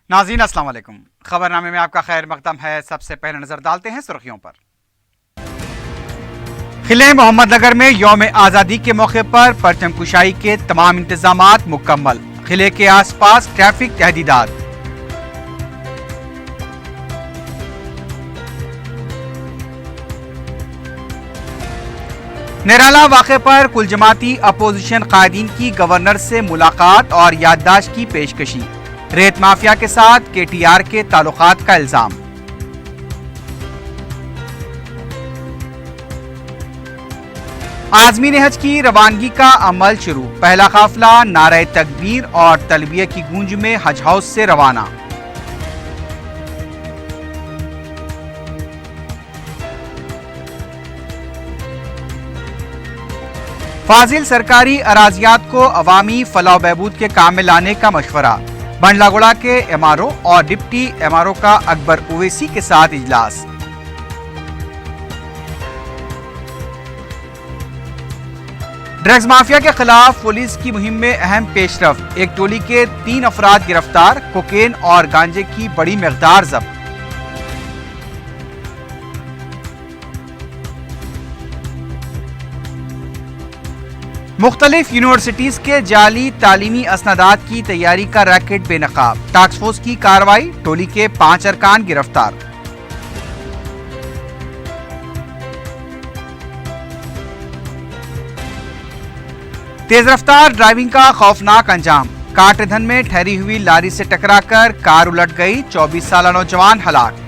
नाज़रीन अस्सलाम वालेकुम। खबरनामे में आपका खैर मकदम है। सबसे पहले नजर डालते हैं सुर्खियों पर। किले मोहम्मद नगर में यौम आज़ादी के मौके पर परचम कुशाई के तमाम इंतजामात मुकम्मल। किले के आसपास ट्रैफिक तहदीदात। निराला वाक़े पर कुल जमाती अपोजिशन कायदीन की गवर्नर से मुलाकात और याददाश्त की पेशकशी। रेत माफिया के साथ KTR के ताल्लुकात का इल्जाम। आज़मीन हज की रवानगी का अमल शुरू। पहला काफिला नारे तकबीर और तलबिया की गूंज में हज हाउस से रवाना। फाजिल सरकारी अराजियात को अवामी फलाह बहबूद के काम में लाने का मशवरा। बंडलागुड़ा के MRO और डिप्टी MRO का अकबर ओवैसी के साथ इजलास। ड्रग्स माफिया के खिलाफ पुलिस की मुहिम में अहम पेशरफ्त। एक टोली के 3 अफराद गिरफ्तार। कोकेन और गांजे की बड़ी मिकदार जब्त। मुख्तलिफ यूनिवर्सिटीज के जाली तालीमी असनादात की तैयारी का रैकेट बेनकाब। टास्क फोर्स की कार्रवाई। टोली के 5 अरकान गिरफ्तार। तेज रफ्तार ड्राइविंग का खौफनाक अंजाम। काटधन में ठहरी हुई लारी से टकराकर कार उलट गई। 24 साला नौजवान हलाक।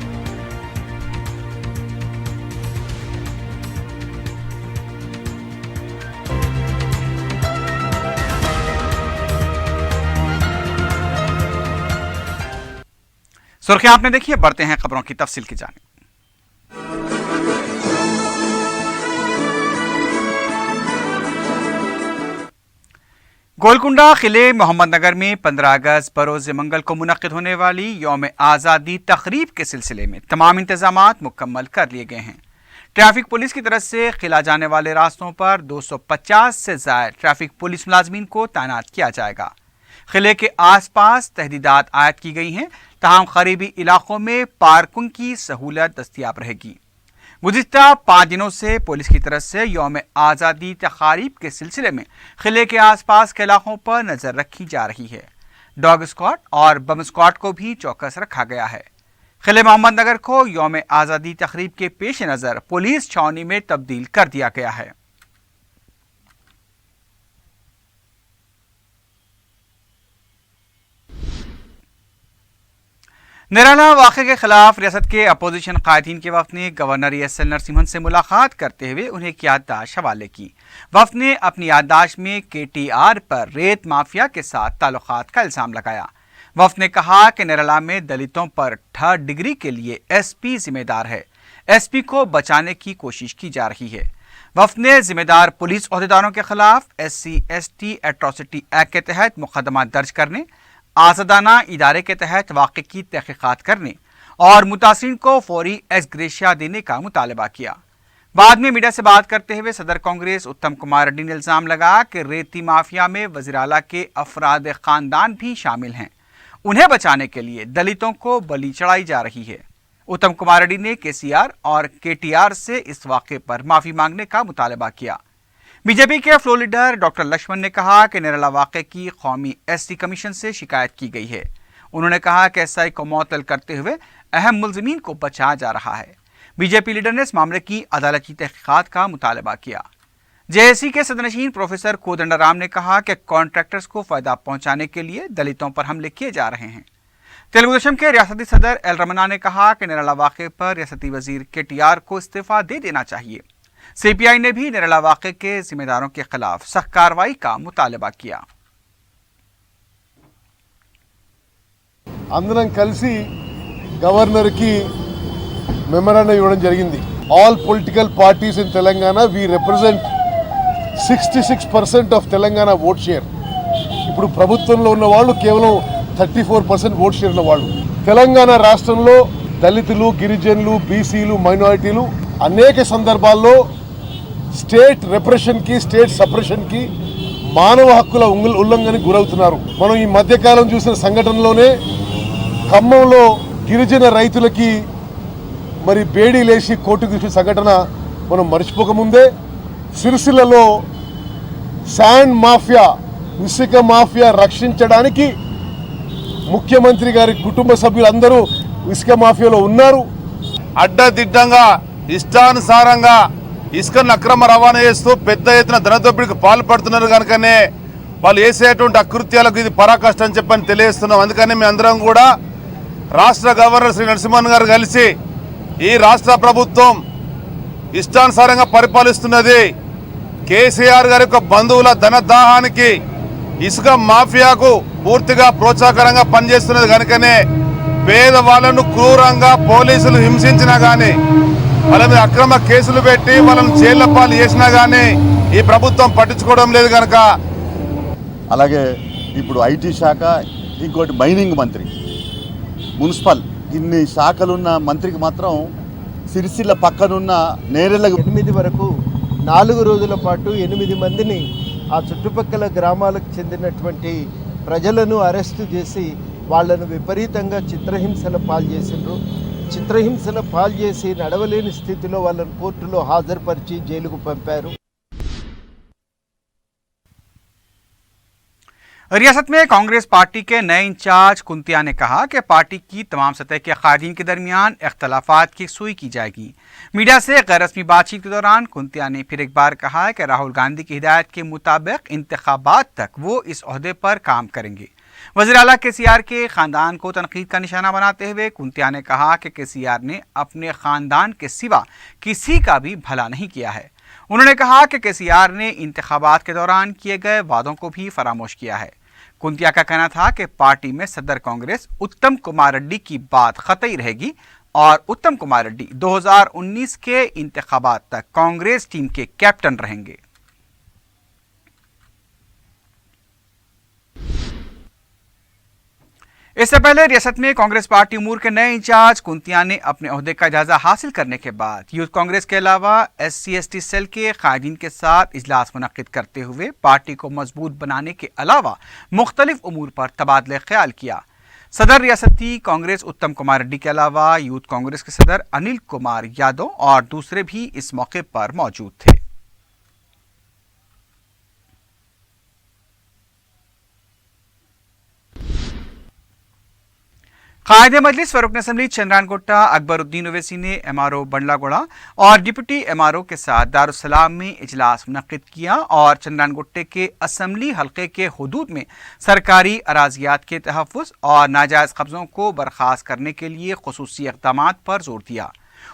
सुर्खियां आपने देखी है, बढ़ते हैं खबरों की तफसील की जानिब। गोलकुंडा किले मोहम्मद नगर में 15 अगस्त बरोज मंगल को मुनक्किद होने वाली यौम आज़ादी तकरीब के सिलसिले में तमाम इंतजामात मुकम्मल कर लिए गए हैं। ट्रैफिक पुलिस की तरफ से किला जाने वाले रास्तों पर 250 से ज़ायद ट्रैफिक पुलिस मुलाजमीन को तैनात किया जाएगा। किले के आसपास तहदीदात आयद की गई हैं, तमाम करीबी इलाकों में पार्किंग की सहूलत दस्तयाब रहेगी। गुज़िश्ता 5 दिनों से पुलिस की तरफ से यौम आज़ादी तक़ारीब के सिलसिले में किले के आसपास के इलाकों पर नज़र रखी जा रही है। डॉग स्क्वाड और बम स्क्वाड को भी चौकस रखा गया है। किले मोहम्मद नगर को यौम आज़ादी तक़रीब के पेश नज़र पुलिस छावनी में तब्दील कर दिया गया है। निराला वाक़े के खिलाफ रियासत के अपोजिशन कायदीन के वफ़द ने गवर्नर ESL नरसिम्हन से मुलाकात करते हुए उन्हें एक याददाश्त हवाले की। वफ़द ने अपनी याददाश्त में KTR पर रेत माफिया के साथ ताल्लुकात का इल्ज़ाम लगाया। वफ़द ने कहा कि निराला में दलितों पर 3rd डिग्री के लिए SP जिम्मेदार है। SP को बचाने की कोशिश की जा रही है। वफ़द ने जिम्मेदार पुलिस अहदेदारों के खिलाफ SC/ST एट्रोसिटी एक्ट के तहत मुकदमा दर्ज करने, आज़ादाना इदारे के तहत वाक़े की तहक़ीक़ात करने और मुतासिरीन को फौरी एक्स ग्रेशिया देने का मुतालबा किया। बाद में मीडिया से बात करते हुए सदर कांग्रेस उत्तम कुमार रेड्डी ने इल्ज़ाम लगाया कि रेती माफिया में वज़ीर आला के अफराद ख़ानदान भी शामिल हैं। उन्हें बचाने के लिए दलितों को बलि चढ़ाई जा रही है। उत्तम कुमार रेड्डी ने KCR और KTR से इस वाक़े पर माफ़ी मांगने का मुतालबा किया। बीजेपी के फ्लोर लीडर डॉक्टर लक्ष्मण ने कहा कि निराला वाक़े की कौमी ST कमीशन से शिकायत की गई है। उन्होंने कहा कि SI को मुअत्तल करते हुए अहम मुल्ज़िमीन को बचाया जा रहा है। बीजेपी लीडर ने इस मामले की अदालती तहक़ीक़ात का मुतालबा किया। JSC के सदरनशीन प्रोफेसर कोदंडराम ने कहा कि कॉन्ट्रैक्टर्स को फ़ायदा पहुँचाने के लिए दलितों पर हमले किए जा रहे हैं। तेलुगु देशम के रियासती सदर एल रमना ने कहा कि निराला वाक़े पर रियासती वज़ीर KTR को इस्तीफ़ा दे देना चाहिए। CPI ने भी निराला वाक़े के जिम्मेदारों के खिलाफ सख्त कार्रवाई का मुतालबा किया। అందరం కలిసి గవర్నర్ కి మెమరాండం ఇవ్వడం జరిగింది. All political parties in Telangana we represent 66% of Telangana vote share. ఇప్పుడు ప్రభుత్వంలో ఉన్న వాళ్ళు కేవలం 34% ఓట్ షేర్ ఉన్న వాళ్ళు. తెలంగాణ రాష్ట్రంలో దళితులు, గిరిజనులు, బీసీలు, మైనారిటీలు అనేక సందర్భాల్లో స్టేట్ రెప్రెషన్ కి, స్టేట్ సప్రెషన్ కి, మానవ హక్కుల ఉల్లంఘనకి గురవుతున్నారు. మనం ఈ మధ్యకాలం చూసిన సంఘటనలోనే ఖమ్మంలో గిరిజన రైతులకి మరి బేడీ లేచి కోర్టుకు ఇచ్చిన సంఘటన మనం మర్చిపోకముందే సిరిసిల్లలో శాండ్ మాఫియా, ఇసుక మాఫియా రక్షించడానికి ముఖ్యమంత్రి గారి కుటుంబ సభ్యులందరూ ఇసుక మాఫియాలో ఉన్నారు. అడ్డదిడ్డంగా ఇష్టానుసారంగా ఇసుకను అక్రమ రవాణా చేస్తూ పెద్ద ఎత్తున ధనదోపిడికి పాల్పడుతున్నారు కనుకనే వాళ్ళు వేసేటువంటి అకృత్యాలకు ఇది పరాకాష్ట అని చెప్పని తెలియజేస్తున్నాం. అందుకని మేము అందరం కూడా రాష్ట్ర గవర్నర్ శ్రీ నరసింహన్ గారు కలిసి ఈ రాష్ట్ర ప్రభుత్వం ఇష్టానుసారంగా పరిపాలిస్తున్నది, కేసీఆర్ గారి యొక్క బంధువుల ధనదాహానికి ఇసుక మాఫియాకు పూర్తిగా ప్రోత్సాహకరంగా పనిచేస్తున్నది కనుకనే పేదవాళ్లను క్రూరంగా పోలీసులు హింసించినా కానీ వాళ్ళ మీద అక్రమ కేసులు పెట్టి వాళ్ళని జైళ్ల పాలు చేసినా కానీ ఈ ప్రభుత్వం పట్టించుకోవడం లేదు కనుక. అలాగే ఇప్పుడు ఐటీ శాఖ, ఇంకోటి మైనింగ్ మంత్రి, మున్సిపల్, ఇన్ని శాఖలున్న మంత్రికి మాత్రం సిరిసిల్ల పక్కనున్న నేరెళ్ళ 8 వరకు 4 రోజుల పాటు 8 మందిని ఆ చుట్టుపక్కల గ్రామాలకు చెందినటువంటి ప్రజలను అరెస్టు చేసి వాళ్ళను విపరీతంగా చిత్రహింసల పాలు చేసిండ్రు. చిత్రహింసల పాలు చేసి నడవలేని స్థితిలో వాళ్ళను కోర్టులో హాజరుపరిచి జైలుకు పంపారు. रियासत में कांग्रेस पार्टी के नए इंचार्ज कुंतिया ने कहा कि पार्टी की तमाम सतह के कायदीन के दरमियान इख्तलाफात की सुई की जाएगी। मीडिया से गैर रस्मी बातचीत के दौरान कुंतिया ने फिर एक बार कहा कि राहुल गांधी की हिदायत के मुताबिक इंतखाबात तक वो इस ओहदे पर काम करेंगे। वज़ीर आला केसीआर के ख़ानदान को तनकीद का निशाना बनाते हुए कुंतिया ने कहा कि केसीआर ने अपने ख़ानदान के सिवा किसी का भी भला नहीं किया है। उन्होंने कहा कि केसीआर ने इंतखाबात के दौरान किए गए वादों को भी फरामोश किया है। कुंतिया का कहना था कि पार्टी में सदर कांग्रेस उत्तम कुमार रेड्डी की बात कतई रहेगी और उत्तम कुमार रेड्डी 2019 के इंतखाबात तक कांग्रेस टीम के कैप्टन रहेंगे। इससे पहले रियासत में कांग्रेस पार्टी उमूर के नए इंचार्ज कुंतिया ने अपने ओहदे का जायजा हासिल करने के बाद यूथ कांग्रेस के अलावा SC/ST सेल के कायदीन के साथ इजलास मुनक्किद करते हुए पार्टी को मजबूत बनाने के अलावा मुख्तलिफ उमूर पर तबादले ख्याल किया। सदर रियासती कांग्रेस उत्तम कुमार रेड्डी के अलावा यूथ कांग्रेस के सदर अनिल कुमार यादव और दूसरे भी इस मौके पर मौजूद थे। कायदे मजलिस व रुकन असम्बली चंद्रान गोट्टा अकबरुद्दीन ओवैसी ने MRO बंडलागोड़ा और डिप्टी MRO के साथ दारुसलाम में इजलास मुनक्किद किया और चंद्रान गोट्टे के असम्बली हल्के के हुदूद में सरकारी अराजियात के तहफ़्फ़ुज़ और नाजायज़ कब्ज़ों को बर्खास्त करने के लिए खुसूसी इक़दामात पर जोर दिया।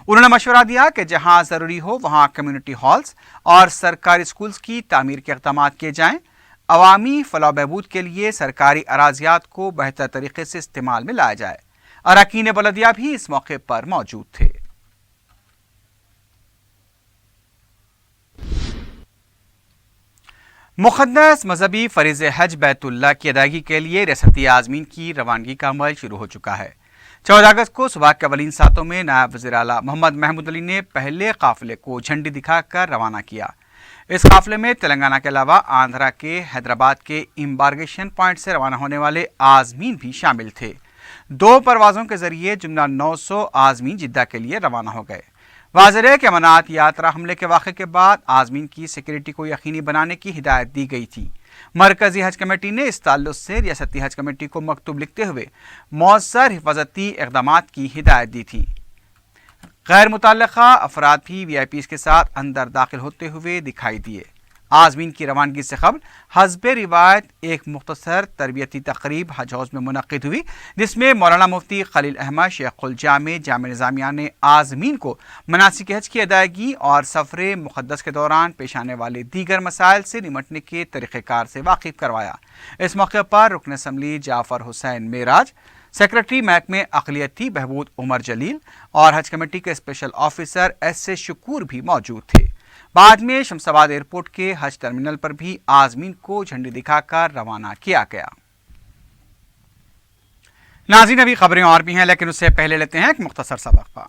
उन्होंने मशवरा दिया कि जहाँ ज़रूरी हो वहाँ कम्युनिटी हॉल्स और सरकारी स्कूल्स की तामीर के इक़दामात किए जाएँ। अवामी फलाह बहबूद के लिए सरकारी अराजियात को बेहतर तरीके से इस्तेमाल में लाया जाए। अरकान बलदिया भी इस मौके पर मौजूद थे। मुक़द्दस मजहबी फ़रीज़ हज बैतुल्लाह की अदायगी के लिए रियासती आज़मीन की रवानगी का अमल शुरू हो चुका है। 14 अगस्त को सुबह के अवलीन सातों में नायब वज़ीर आला मोहम्मद महमूद अली ने पहले काफ़िले को झंडी दिखाकर रवाना किया। इस काफ़िले में तेलंगाना के अलावा आंध्रा के हैदराबाद के इम्बार्गेशन पॉइंट से रवाना होने वाले आज़मीन भी शामिल थे। 2 परवाज़ों के जरिए जुमला 900 आज़मीन जिद्दा के लिए रवाना हो गए। वाज़ेह है कि अमरनाथ यात्रा हमले के वाक़े के बाद आज़मीन की सिक्योरिटी को यकीनी बनाने की हिदायत दी गई थी। मरकज़ी हज कमेटी ने इस ताल्लुक़ से रियासती हज कमेटी को मकतूब लिखते हुए मौसर हिफाजती इक़दामात की हिदायत दी थी। गैर मुतल्लक़ा अफराद भी VIPs के साथ अंदर दाखिल होते हुए दिखाई दिए। आज़मीन की रवानगी से कबल हस्बे रिवायत एक मुख्तसर तरबियती तकरीब हज हाउस में मुनक्किद हुई, जिसमें मौलाना मुफ्ती खलील अहमद शेखुल जामे जामे निज़ामिया ने आज़मीन को मनासिक हज की अदायगी और सफ़र मुक़द्दस के दौरान पेश आने वाले दीगर मसाइल से निमटने के तरीक़ेकार से वाकिफ़ करवाया। इस मौके पर रुकन असम्बली जाफ़र हुसैन मेराज, सेक्रेटरी महकमे अक़लियती बहबूद उमर जलील और हज कमेटी के स्पेशल ऑफिसर S.A. शकूर भी मौजूद थे। बाद में शमशाबाद एयरपोर्ट के हज टर्मिनल पर भी आज़मीन को झंडी दिखाकर रवाना किया गया। नाज़रीन, अभी खबरें और भी हैं, लेकिन उससे पहले लेते हैं एक मुख्तसर सा वक्फा।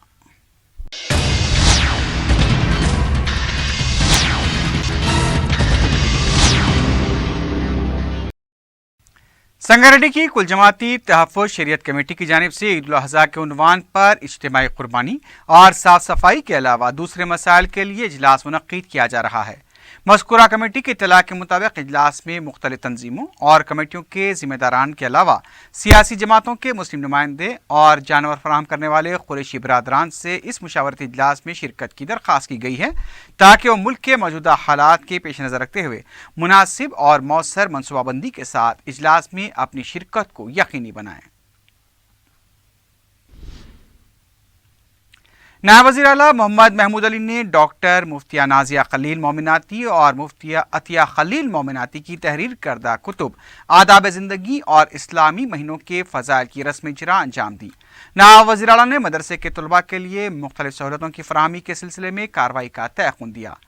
संगारेड्डी की कुल जमाती तहफ़्फ़ुज़ शरीयत कमेटी की जानिब से ईद उल अज़हा के उन्वान पर इज्तिमाई कुर्बानी और साफ़ सफाई के अलावा दूसरे मसाइल के लिए इजलास मुनक़्क़िद किया जा रहा है। मज़कूरा कमेटी के इत्तला के मुताबिक इजलास में मुख्तलिफ तंजीमों और कमेटियों के ज़िम्मेदारान के अलावा सियासी जमातों के मुस्लिम नुमाइंदे और जानवर फराहम करने वाले कुरैशी बरादरान से इस मुशावरती इजलास में शिरकत की दरख्वास्त की गई है ताकि वह मुल्क के मौजूदा हालात के पेश नज़र रखते हुए मुनासिब और मौसर मनसूबाबंदी के साथ इजलास में अपनी शिरकत को यकीनी बनाएं। नायब वज़ीर आला मोहम्मद महमूद अली ने डॉक्टर मुफ्तिया नाजिया खलील मोमिनाती और मुफ्तिया अतिया खलील मोमिनाती की तहरीर करदा कुतुब आदाब ज़िंदगी और इस्लामी महीनों के फ़ज़ाइल की रस्म इजरा अंजाम दी। नायब वज़ीर आला ने मदरसे के तलबा के लिए मुख्तलिफ सहूलतों की फराहमी के सिलसिले में कार्रवाई का तयक़ुन दिया।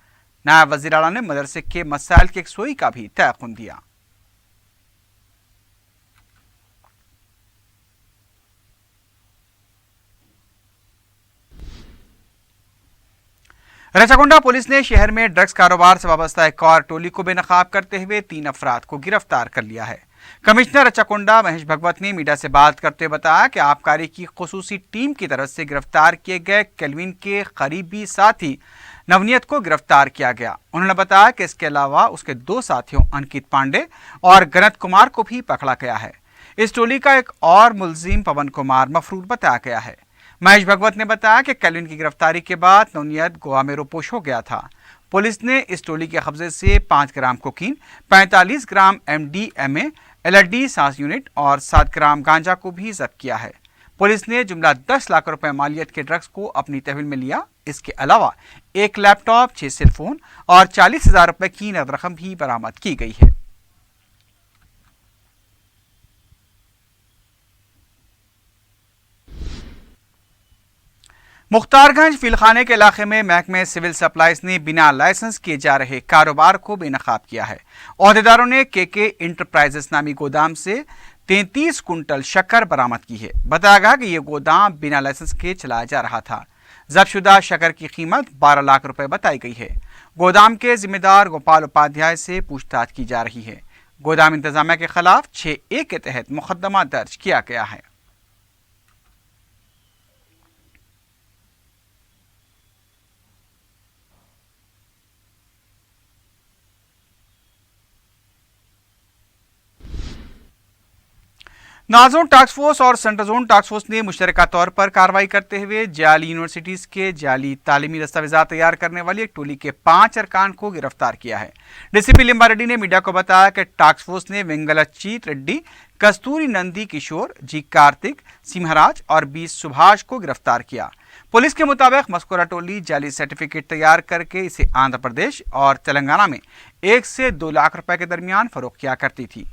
नायब वज़ीर आला ने मदरसे के मसाइल की यकसोई का भी तयक़ुन दिया। रचाकुंडा पुलिस ने शहर में ड्रग्स कारोबार से वाबस्ता एक और टोली को बेनकाब करते हुए 3 अफराद को गिरफ्तार कर लिया है। कमिश्नर रचाकुंडा महेश भगवत ने मीडिया से बात करते हुए बताया कि आबकारी की खुसूसी टीम की तरफ से गिरफ्तार किए गए केल्विन के करीबी साथी नवनीत को गिरफ्तार किया गया। उन्होंने बताया कि इसके अलावा उसके 2 साथियों अंकित पांडे और गणत कुमार को भी पकड़ा गया है। इस टोली का एक और मुलजिम पवन कुमार मफरूर बताया गया है। महेश भगवत ने बताया कि कैल्विन की गिरफ्तारी के बाद नवनीत गोवा में रोपोश हो गया था। पुलिस ने इस टोली के कब्जे से 5 ग्राम कोकीन, 45 ग्राम MDMA, LSD सांस यूनिट और 7 ग्राम गांजा को भी जब्त किया है। पुलिस ने जुमला 10 लाख रुपए मालियत के ड्रग्स को अपनी तहवील में लिया। इसके अलावा 1 लैपटॉप, 6 सेलफोन और 40,000 रुपए की नकद रकम भी बरामद की गई है। मुख्तारगंज फिलखाने के इलाके में महकमे सिविल सप्लाईज ने बिना लाइसेंस किए जा रहे कारोबार को बेनकाब किया है। ओहदेदारों ने के इंटरप्राइजेस नामी गोदाम से 33 कुंटल शक्कर बरामद की है। बताया गया कि यह गोदाम बिना लाइसेंस के चलाया जा रहा था। जब्तशुदा शक्कर की कीमत 12 लाख रुपए बताई गई है। गोदाम के जिम्मेदार गोपाल उपाध्याय से पूछताछ की जा रही है। गोदाम इंतजामिया के खिलाफ 6A के तहत मुकदमा दर्ज किया गया है। नाजोन टास्क फोर्स और सेंट्रल जोन टास्क फोर्स ने मुश्तरका तौर पर कार्रवाई करते हुए जाली यूनिवर्सिटीज़ के जाली तालीमी दस्तावेज़ात तैयार करने वाली एक टोली के 5 अरकान को गिरफ्तार किया है। DCP लिम्बारेड्डी ने मीडिया को बताया कि टास्क फोर्स ने वेंगलचीत रेड्डी, कस्तूरी नंदी किशोर, जी कार्तिक, सिंहराज और B सुभाष को गिरफ्तार किया। पुलिस के मुताबिक मस्कुरा टोली जाली सर्टिफिकेट तैयार करके इसे आंध्र प्रदेश और तेलंगाना में 1 से 2 लाख रुपए के दरमियान फरोख्त किया करती थी।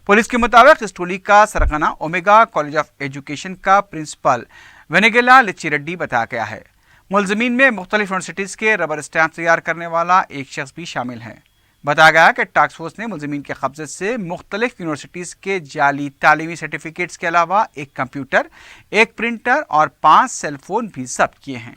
पुलिस के मुताबिक इस टोली का सरगना ओमेगा कॉलेज ऑफ एजुकेशन का प्रिंसिपल वेनेगेला लिच्ची रेड्डी बताया गया है। मुलजमीन में मुख्तलिफ यूनिवर्सिटीज़ के रबर स्टैंप तैयार करने वाला एक शख्स भी शामिल है। बताया गया कि टास्क फोर्स ने मुलजमीन के कब्जे से मुख्तलिफ यूनिवर्सिटीज़ के जाली तालीमी सर्टिफिकेट्स के अलावा एक कंप्यूटर, एक प्रिंटर और 5 सेलफोन भी जब्त किए हैं।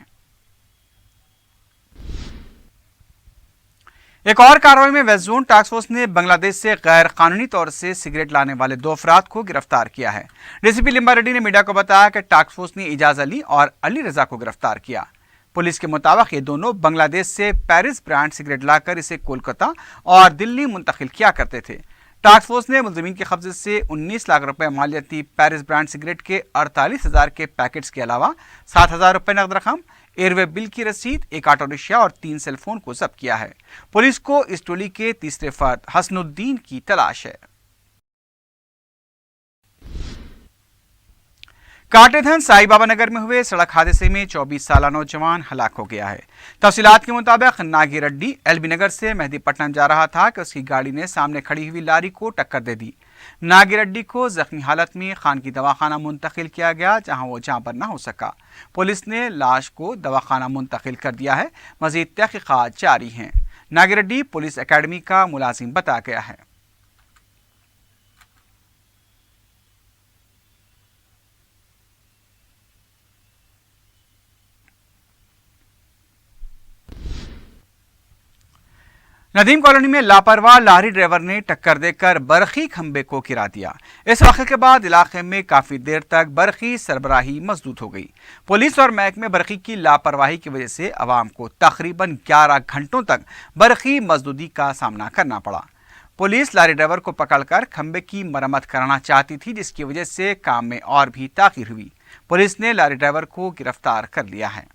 एक और कार्रवाई में वेस्ट जोन टास्क फोर्स ने बांग्लादेश से गैर कानूनी तौर से सिगरेट लाने वाले 2 अफराद को गिरफ्तार किया है। DCP लिम्बारेड्डी ने मीडिया को बताया कि टास्क फोर्स ने इजाज अली और अली रजा को गिरफ्तार किया। पुलिस के मुताबिक ये दोनों बांग्लादेश से पेरिस ब्रांड सिगरेट लाकर इसे कोलकाता और दिल्ली मुंतकिल किया करते थे। टास्क फोर्स ने मुलजमीन के कब्जे से 19 लाख रुपए मालियती पेरिस ब्रांड सिगरेट के 48,000 के पैकेट्स के अलावा 7,000 रुपए नकद रकम, एयरवे बिल की रसीद, एक ऑटो रिक्शा और 3 सेलफोन को जब्त किया है। पुलिस को इस टोली के तीसरे फर्द हसनुद्दीन की तलाश है। काटेधन साई बाबा नगर में हुए सड़क हादसे में 24 साला नौजवान हलाक हो गया है। तफसीलात के मुताबिक नागिरेड्डी LB नगर से मेहदीपट्टनम जा रहा था कि उसकी गाड़ी ने सामने खड़ी हुई लारी को टक्कर दे दी। नागिरेड्डी को जख्मी हालत में खान की दवाखाना मुंतकिल किया गया, जहां वो जाँ पर न हो सका। पुलिस ने लाश को दवाखाना मुंतकिल कर दिया है। मजीद तहकीकात जारी हैं। नागिरेड्डी पुलिस अकेडमी का मुलाजिम बताया गया है। नदीम कॉलोनी में लापरवाह लारी ड्राइवर ने टक्कर देकर बरखी खंबे को गिरा दिया। इस वाक़े के बाद इलाके में काफी देर तक बरखी सरबराही मसदूद हो गई। पुलिस और महकमे बरखी की लापरवाही की वजह से अवाम को तकरीबन 11 घंटों तक बरखी मसदूदी का सामना करना पड़ा। पुलिस लारी ड्राइवर को पकड़कर खंबे की मरम्मत कराना चाहती थी, जिसकी वजह से काम में और भी ताखीर हुई। पुलिस ने लारी ड्राइवर को गिरफ्तार कर लिया है।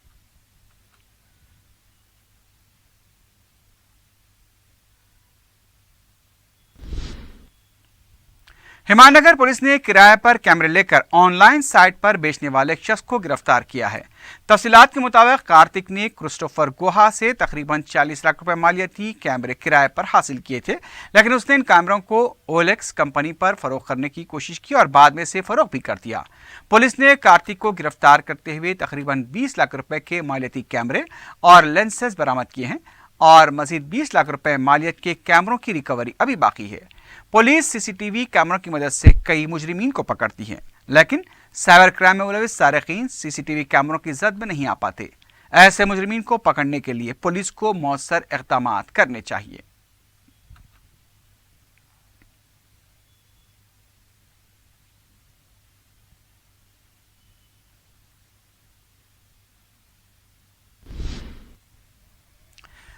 हिमायतनगर पुलिस ने किराए पर कैमरे लेकर ऑनलाइन साइट पर बेचने वाले एक शख्स को गिरफ्तार किया है। तफसीलात के मुताबिक कार्तिक ने क्रिस्टोफर गुहा से तकरीबन 40 लाख रुपए मालियती कैमरे किराए पर हासिल किए थे, लेकिन उसने इन कैमरों को ओलेक्स कंपनी पर फरोख्त करने की कोशिश की और बाद में से फरोख्त भी कर दिया। पुलिस ने कार्तिक को गिरफ्तार करते हुए तकरीबन 20 लाख रुपए के मालियती कैमरे और लेंसेज बरामद किए हैं और मजीद 20 लाख रुपए मालियत के कैमरों की रिकवरी अभी बाकी है। पुलिस सीसीटीवी कैमरों की मदद से कई मुजरिमीन को पकड़ती है, लेकिन साइबर क्राइम में मुलविस सारिकीन सीसीटीवी कैमरों की जद में नहीं आ पाते। ऐसे मुजरिमीन को पकड़ने के लिए पुलिस को मौसर इक़दाम करने चाहिए।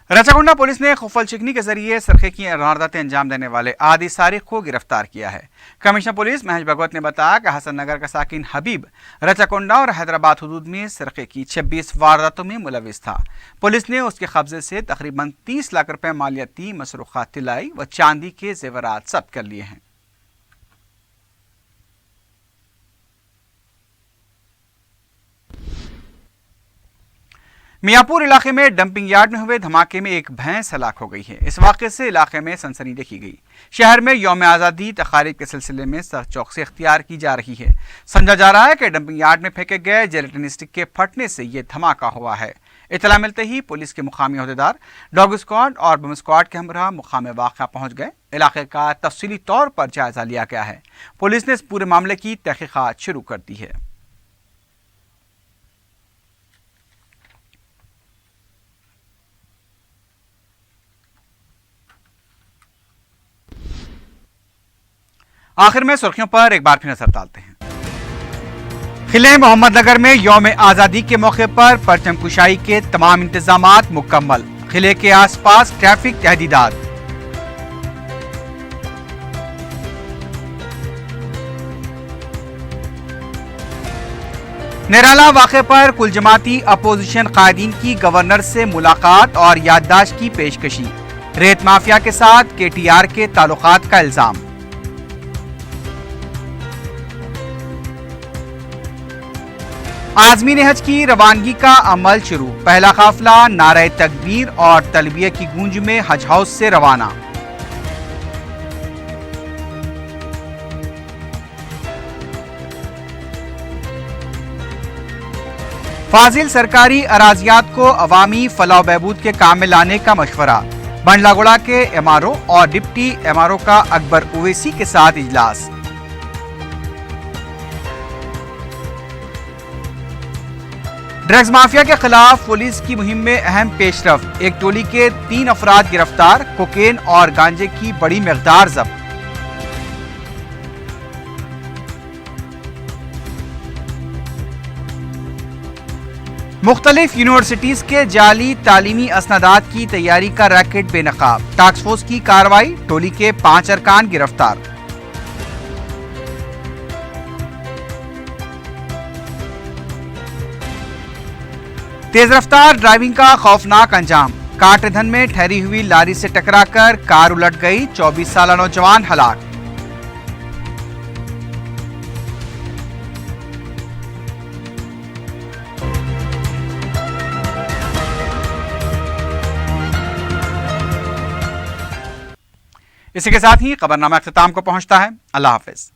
रचाकोंडा पुलिस ने खुफल चिकनी के जरिए सरखे की वारदातें अंजाम देने वाले आदि सारिक को गिरफ्तार किया है। कमिश्नर पुलिस महेश भगवत ने बताया कि हसन नगर का साकिन हबीब रचाकोंडा और हैदराबाद हुदूद में सरखे की 26 वारदातों में मुलविस था। पुलिस ने उसके कब्जे से तकरीबन 30 लाख रुपए मालियती मसरूखात तिलाई व चांदी के जेवरात जब्त कर लिए हैं। मियापुर इलाके में डंपिंग यार्ड में हुए धमाके में एक भैंस हलाक हो गई है। इस वाक़े से इलाके में सनसनी देखी गई। शहर में यौम आज़ादी तकारीब के सिलसिले में सख्त चौकसी इख्तियार की जा रही है। समझा जा रहा है कि डंपिंग यार्ड में फेंके गए जेलेटिन स्टिक के फटने से ये धमाका हुआ है। इतला मिलते ही पुलिस के मुकामी अहदेदार डॉग स्क्वाड और बम स्क्वाड के हमरा मुकाम वाक़ा पहुंच गए। इलाके का तफसीली तौर पर जायजा लिया गया है। पुलिस ने इस पूरे मामले की तहकीकात शुरू कर दी है। आखिर में सुर्खियों पर एक बार फिर नजर डालते हैं। किले मोहम्मदनगर में यौम आज़ादी के मौके पर परचम कुशाई के तमाम इंतजामात मुकम्मल। किले के आसपास ट्रैफिक तहदीदात। निराला वाक़े पर कुल जमाती अपोजिशन कायदीन की गवर्नर से मुलाकात और याददाश्त की पेशकशी। रेत माफिया के साथ KTR के ताल्लुकात का इल्जाम। आज़मीन हज की रवानगी का अमल शुरू। पहला काफिला नारे तकबीर और तलबिया की गूंज में हज हाउस से रवाना। फाजिल सरकारी अराजियात को अवामी फलाह बहबूद के काम में लाने का मशवरा। बंडलागुड़ा के MRO और डिप्टी MRO का अकबर ओवैसी के साथ इजलास। ड्रग्स माफिया के खिलाफ पुलिस की मुहिम में अहम पेशरफ। एक टोली के 3 अफराद गिरफ्तार। कोकेन और गांजे की बड़ी मिकदार जब्त। मुख्तलिफ यूनिवर्सिटीज के जाली तालीमी असनादात की तैयारी का रैकेट बेनकाब। टास्क फोर्स की कार्रवाई। टोली के 5 अरकान गिरफ्तार। तेज रफ्तार ड्राइविंग का खौफनाक अंजाम। काटेधन में ठहरी हुई लारी से टकराकर कार उलट गई। 24 साल नौजवान हलाक। इसी के साथ ही खबरनामा अख्तिताम को पहुंचता है। अल्लाह हाफिज।